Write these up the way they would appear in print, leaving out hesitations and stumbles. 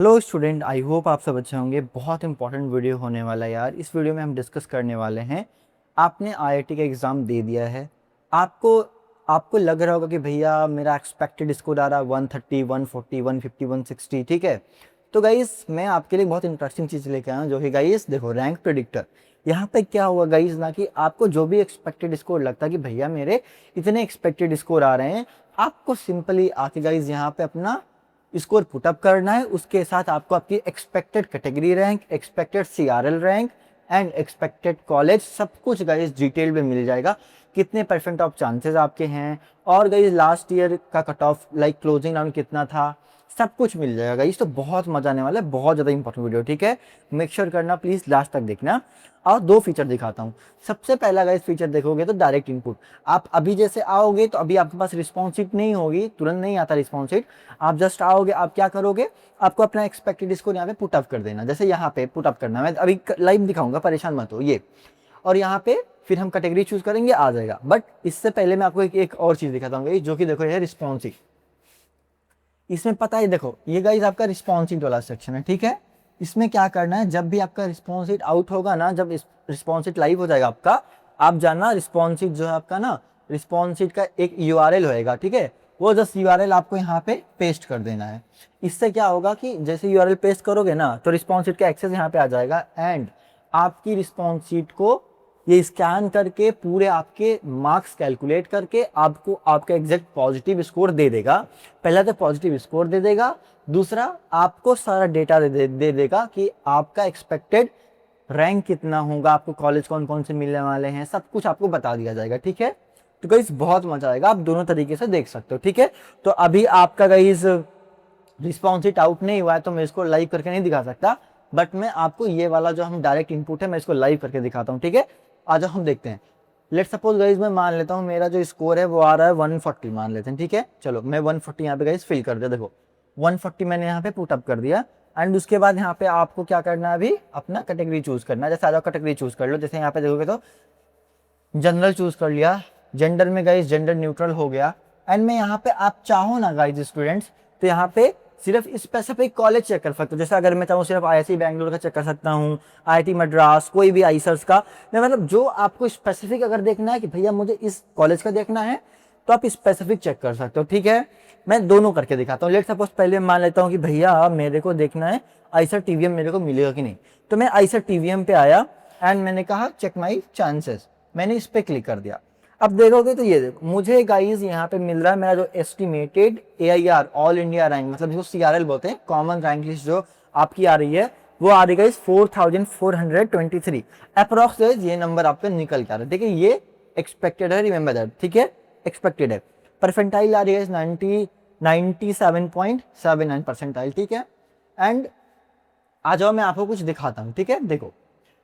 Hello student, I hope आप सब अच्छे होंगे। बहुत इंपॉर्टेंट वीडियो होने वाला है यार। इस वीडियो में हम डिस्कस करने वाले हैं, आपने आईआईटी का एग्ज़ाम दे दिया है। आपको आपको लग रहा होगा कि भैया मेरा एक्सपेक्टेड स्कोर आ रहा है 130, 140, 150, 160, ठीक है। तो गाइस मैं आपके लिए बहुत इंटरेस्टिंग चीज़ लेके आया हूँ, जो कि गाइस देखो, रैंक प्रेडिक्टर। यहाँ पे क्या हुआ गाइस ना, कि आपको जो भी एक्सपेक्टेड स्कोर लगता है कि भैया मेरे इतने एक्सपेक्टेड स्कोर आ रहे हैं, आपको सिंपली आके गाइस यहाँ पे अपना स्कोर पुटअप करना है। उसके साथ आपको आपकी expected category rank, expected CRL rank and expected college सब कुछ गाइस डिटेल में मिल जाएगा। कितने परसेंट ऑफ चांसेस आपके हैं, और गाइस लास्ट ईयर का cut off like closing round कितना था, सब कुछ मिल जाएगा गाइस। तो बहुत मजा आने वाला है, बहुत ज़्यादा इंपॉर्टेंट वीडियो, ठीक है। मेक श्योर करना प्लीज़, लास्ट तक देखना। और दो फीचर दिखाता हूँ। सबसे पहला गाइस फीचर देखोगे तो डायरेक्ट इनपुट। आप अभी जैसे आओगे तो अभी आपके पास रिस्पॉन्स शीट नहीं होगी, तुरंत नहीं आता रिस्पॉन्स शीट। आप जस्ट आओगे, आप क्या करोगे, आपको अपना एक्सपेक्टेड स्कोर यहाँ पे पुट अप कर देना। जैसे यहाँ पे पुट अप करना, मैं अभी लाइव दिखाऊंगा, परेशान मत हो ये। और यहाँ पे फिर हम कैटेगरी चूज करेंगे, आ जाएगा। बट इससे पहले मैं आपको एक और चीज दिखाता हूँ, जो कि देखो ये रिस्पॉन्स शीट। इसमें पता है, देखो ये गाइस आपका रिस्पॉन्स शीट वाला सेक्शन है, ठीक है। इसमें क्या करना है, जब भी आपका रिस्पॉन्स शीट आउट होगा ना, जब रिस्पॉन्स शीट लाइव हो जाएगा आपका, आप जानना रिस्पॉन्स शीट जो है आपका ना, रिस्पॉन्स शीट का एक यूआरएल होएगा, ठीक है। वो जस्ट यूआरएल आपको यहाँ पे पेस्ट कर देना है। इससे क्या होगा कि जैसे यूआरएल पेस्ट करोगे ना, तो रिस्पॉन्स शीट का एक्सेस यहाँ पे आ जाएगा, एंड आपकी रिस्पॉन्स शीट को ये स्कैन करके पूरे आपके मार्क्स कैलकुलेट करके आपको आपका एग्जैक्ट पॉजिटिव स्कोर दे देगा। पहला तो पॉजिटिव स्कोर दे देगा, दूसरा आपको सारा डेटा दे देगा कि आपका एक्सपेक्टेड रैंक कितना होगा, आपको कॉलेज कौन कौन से मिलने वाले हैं, सब कुछ आपको बता दिया जाएगा, ठीक है। तो गाइस बहुत मजा आएगा, आप दोनों तरीके से देख सकते हो, ठीक है। तो अभी आपका गाइस रिस्पॉन्स शीट आउट नहीं हुआ है, तो मैं इसको लाइव करके नहीं दिखा सकता। बट मैं आपको ये वाला जो हम डायरेक्ट इनपुट है, मैं इसको लाइव करके दिखाता हूँ, ठीक है। आ जाओ हम देखते हैं। लेट सपोज गाइज मैं मान लेता हूँ मेरा जो स्कोर है वो आ रहा है 140, मान लेते हैं, ठीक है। चलो मैं 140 यहाँ पे गाइज फिल कर दिया, देखो 140 मैंने यहाँ पे पुट अप कर दिया। एंड उसके बाद यहाँ पे आपको क्या करना है, अभी अपना कैटेगरी चूज करना है। जैसे आ जाओ कैटेगरी चूज कर लो, जैसे यहाँ पे देखोगे तो जनरल चूज कर लिया, जेंडर में गाइज जेंडर न्यूट्रल हो गया। एंड मैं यहाँ पे, आप चाहो ना गाइज स्टूडेंट्स, तो यहाँ पे सिर्फ स्पेसिफिक कॉलेज चेक कर सकते हो। जैसे अगर मैं चाहूँ सिर्फ आईआईटी बैंगलोर का चेक कर सकता हूँ, आईआईटी मद्रास, कोई भी आईसर्स का। मैं मतलब जो आपको स्पेसिफिक अगर देखना है कि भैया मुझे इस कॉलेज का देखना है, तो आप स्पेसिफिक चेक कर सकते हो, ठीक है। मैं दोनों करके दिखाता हूँ। लेट सपोज पहले मान लेता हूँ कि भैया मेरे को देखना है आईसर टीवीएम मेरे को मिलेगा कि नहीं। तो मैं आईसर टीवीएम पे आया एंड मैंने कहा चेक माई चांसेस, मैंने इस पे क्लिक कर दिया। अब देखोगे तो ये देखो, मुझे गाइज यहाँ पे मिल रहा है मेरा जो estimated AIR all India rank, मतलब जिसको सीआरएल बोलते हैं, कॉमन रैंक लिस्ट जो आपकी आ रही है, वो आ रही है 4423 अप्रोक्स। ये नंबर आपका निकल के आ रहा है, ठीक है। ये एक्सपेक्टेड है, रिमेंबर दैट, ठीक है, एक्सपेक्टेड है। परसेंटाइल आ रही है 97.79 परसेंटाइल, ठीक है। एंड आ जाओ मैं आपको कुछ दिखाता हूँ, ठीक है। देखो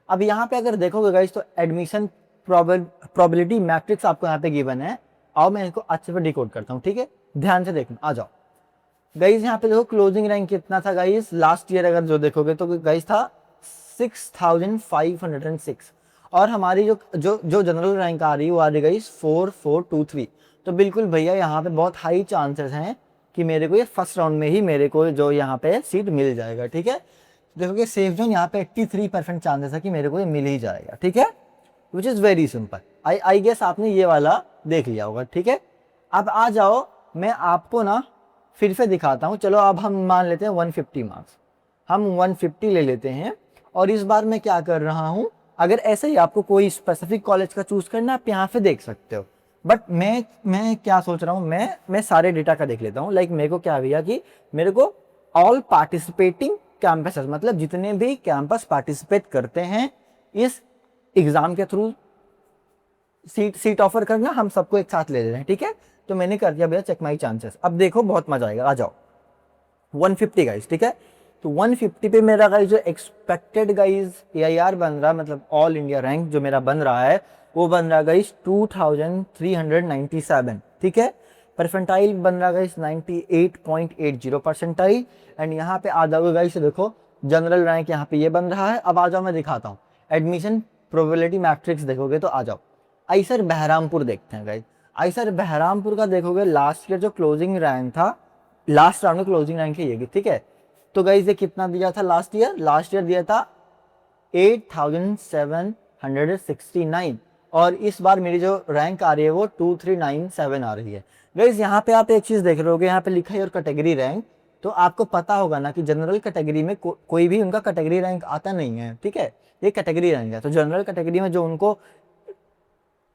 अब यहाँ पे अगर देखोगे गाइस, तो एडमिशन प्रोबेबिलिटी मैट्रिक्स आपको यहाँ पे गिवन है। आओ मैं इसको अच्छे से डिकोड करता हूँ, ठीक है, ध्यान से देखना। आ जाओ गाइस, यहाँ पे देखो क्लोजिंग रैंक कितना था गाइस लास्ट ईयर, अगर जो देखोगे तो गाइस था 6506। और हमारी जो जो जो जनरल रैंक आ रही है वो आ रही गाइस 4423। तो बिल्कुल भैया यहाँ पे बहुत हाई चांसेस हैं कि मेरे को ये फर्स्ट राउंड में ही मेरे को जो यहाँ पे सीट मिल जाएगा, ठीक है। देखोगे सेफ जोन यहाँ पे 83% चांसेस है कि मेरे को ये मिल ही जाएगा, ठीक है। Which is very simple. I guess आपने ये वाला देख लिया होगा, ठीक है। अब आ जाओ, मैं आपको ना फिर से दिखाता हूँ। चलो अब हम मान लेते हैं 150 मार्क्स, हम 150 ले लेते हैं। और इस बार मैं क्या कर रहा हूँ, अगर ऐसे ही आपको कोई स्पेसिफिक कॉलेज का चूज करना है, आप यहाँ से देख सकते हो। बट मैं क्या सोच रहा हूँ, मैं सारे डेटा का देख लेता हूँ। लाइक मेरे को क्या भैया कि मेरे को ऑल पार्टिसिपेटिंग कैंपस, मतलब जितने भी कैंपस पार्टिसिपेट करते हैं इस एग्जाम के थ्रू सीट ऑफर करना, हम सबको एक साथ ले ले रहे हैं, ठीक है। तो मैंने कर दिया भैया चेक माई चांसेस। अब देखो बहुत मजा आएगा, आ जाओ 150 गाइज, ठीक है। तो 150 पे मेरा गाइज जो एक्सपेक्टेड गाइज एआईआर बन रहा है, मतलब ऑल इंडिया रैंक जो मेरा बन रहा है, वो बन रहा है गाइज 2397, ठीक है। परसेंटाइल बन रहा है गाइज 98.80 परसेंटाइल। एंड यहाँ पे आ जाओगे गाइज, देखो जनरल रैंक यहाँ पे ये बन रहा है। अब आ जाओ मैं दिखाता हूँ एडमिशन प्रोबेबिलिटी मैट्रिक्स, देखोगे तो आ जाओ आईसर बहरामपुर देखते हैं गाइज। आईसर बहरामपुर का देखोगे लास्ट ईयर जो क्लोजिंग रैंक था, लास्ट राउंड में क्लोजिंग रैंक है ये, ठीक है। तो गाइज ये कितना दिया था लास्ट ईयर दिया था 8769, और इस बार मेरी जो रैंक आ रही है वो 2397 आ रही है। गाइज यहाँ पे आप एक चीज देख रहे होगे, यहाँ पे लिखा है और कैटेगरी रैंक, तो आपको पता होगा ना कि जनरल कैटेगरी में कोई भी उनका कैटेगरी रैंक आता नहीं है, ठीक है, ये कैटेगरी रैंक है। तो जनरल कैटेगरी में जो उनको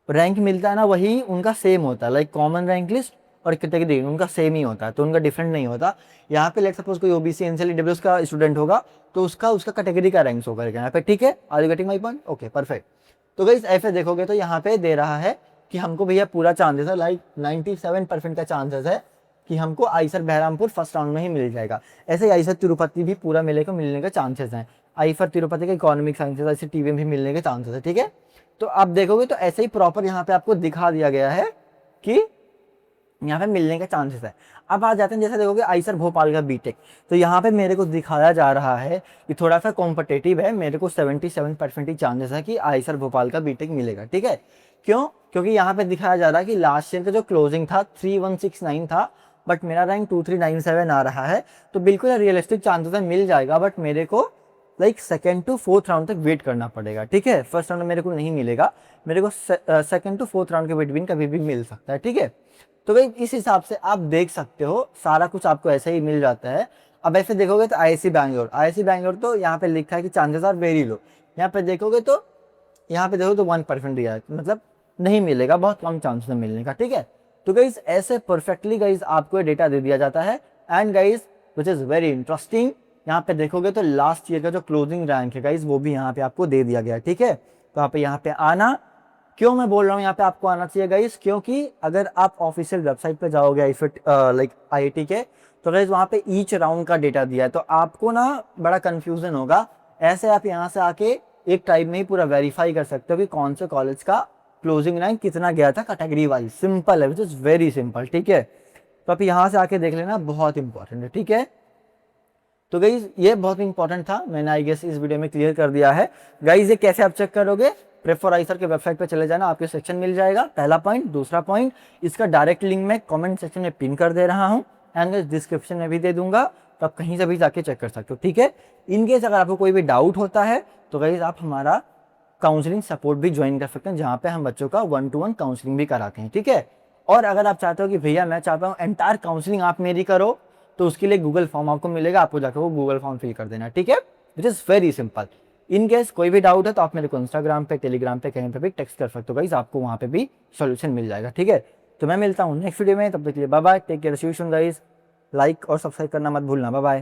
रैंक मिलता है ना वही उनका सेम होता है, लाइक कॉमन रैंक लिस्ट और कैटेगरी उनका सेम ही होता है, तो उनका डिफरेंट नहीं होता। यहाँ पे लेट सपोज कोई ओबीसी एनसीएल ईडब्ल्यूएस का स्टूडेंट होगा तो उसका उसका कैटेगरी का रैंक शो करेगा यहाँ पे, ठीक है। Are you getting my point? Okay perfect. तो गाइस ऐसे देखोगे तो यहाँ पे दे रहा है कि हमको भैया पूरा चांसेस है, लाइक 97% का चांसेस है कि हमको आईसर बहरामपुर फर्स्ट राउंड में ही मिल जाएगा। ऐसे ही आईसर तिरुपति भी पूरा मिलने के चांसेस हैं। आईफर तिरुपति के इकोनॉमिक साइंसेस ऐसे टीवीएम भी मिलने के चांसेस है, ठीक है। तो आप देखोगे तो ऐसे ही प्रॉपर यहाँ पे आपको दिखा दिया गया है कि यहाँ पे मिलने के चांसेस है। अब आ जाते हैं, जैसे देखोगे आईसर भोपाल का बीटेक, तो यहाँ पे मेरे को दिखाया जा रहा है कि थोड़ा सा कॉम्पिटेटिव है, मेरे को 77% ही चांसेस है कि आईसर भोपाल का बीटेक मिलेगा, ठीक है। क्यों? क्योंकि यहाँ पे दिखाया जा रहा है कि लास्ट ईयर का जो क्लोजिंग था 3169 था, बट मेरा रैंक 2397 आ रहा है, तो बिल्कुल रियलिस्टिक चांसेस है मिल जाएगा, बट मेरे को like second to fourth round तक वेट करना पड़ेगा, ठीक है। फर्स्ट राउंड में मेरे को नहीं मिलेगा, मेरे को सेकंड टू फोर्थ राउंड के बिटवीन कभी भी मिल सकता है, ठीक है। तो भाई इस हिसाब से आप देख सकते हो सारा कुछ आपको ऐसे ही मिल जाता है। अब ऐसे देखोगे तो आईआईसी बैंगलोर तो यहाँ पे लिखा है कि चांसेस आर वेरी लो। यहाँ पे देखोगे तो यहाँ पे देखो तो 1% दिया है, मतलब नहीं मिलेगा, बहुत कम चांसेस है मिलने का, ठीक है। तो गाइज ऐसे परफेक्टली गाइज आपको ये डेटा दे दिया जाता है। And guys which is very interesting, यहाँ पे देखोगे तो लास्ट ईयर का जो क्लोजिंग रैंक है गाइज वो भी यहाँ पे आपको दे दिया गया है, ठीक है। तो आप यहाँ पे आना, क्यों मैं बोल रहा हूँ यहाँ पे आपको आना चाहिए गाइज, क्योंकि अगर आप ऑफिशियल वेबसाइट पे जाओगे आईफिट लाइक आईआईटी के, तो गाइज वहाँ पे ईच राउंड का डेटा दिया है, तो आपको ना बड़ा कंफ्यूजन होगा। ऐसे आप यहाँ से आके एक टाइम में ही पूरा वेरीफाई कर सकते हो कि कौन से कॉलेज का क्लोजिंग रैंक कितना गया था कैटेगरी वाइज। सिंपल है, विच इज वेरी सिंपल, ठीक है। तो आप यहाँ से आके देख लेना, बहुत इंपॉर्टेंट है, ठीक है। तो गाइज ये बहुत इंपॉर्टेंट था, मैंने आई गेस इस वीडियो में क्लियर कर दिया है। गाइज ये कैसे आप चेक करोगे? प्रेफर आईसर के वेबसाइट पे चले जाना, आपके सेक्शन मिल जाएगा, पहला पॉइंट। दूसरा पॉइंट, इसका डायरेक्ट लिंक मैं कमेंट सेक्शन में पिन कर दे रहा हूँ एंड डिस्क्रिप्शन में भी दे दूंगा, तो आप कहीं से भी जाके चेक कर सकते हो, ठीक है। इनकेस अगर आपको कोई भी डाउट होता है तो गाइज आप हमारा काउंसलिंग सपोर्ट भी ज्वाइन कर सकते हैं, जहाँ पे हम बच्चों का 1-to-1 काउंसलिंग भी कराते हैं, ठीक है। और अगर आप चाहते हो कि भैया मैं चाहता हूँ एंटायर काउंसलिंग आप मेरी करो, तो उसके लिए गूगल फॉर्म आपको मिलेगा, आपको जाकर वो गूगल फॉर्म फिल कर देना, ठीक है। Which is very simple. In case कोई भी डाउट है तो आप मेरे को इंस्टाग्राम पे, टेलीग्राम पे, कहीं पे भी टेक्स्ट कर सकते हो गाइस, आपको वहाँ पे भी सोल्यूशन मिल जाएगा, ठीक है। तो मैं मिलता हूँ नेक्स्ट वीडियो में, तब तक के लिए bye bye, take care, see you soon guys. Like और सब्सक्राइब करना मत भूलना, बाय बाय।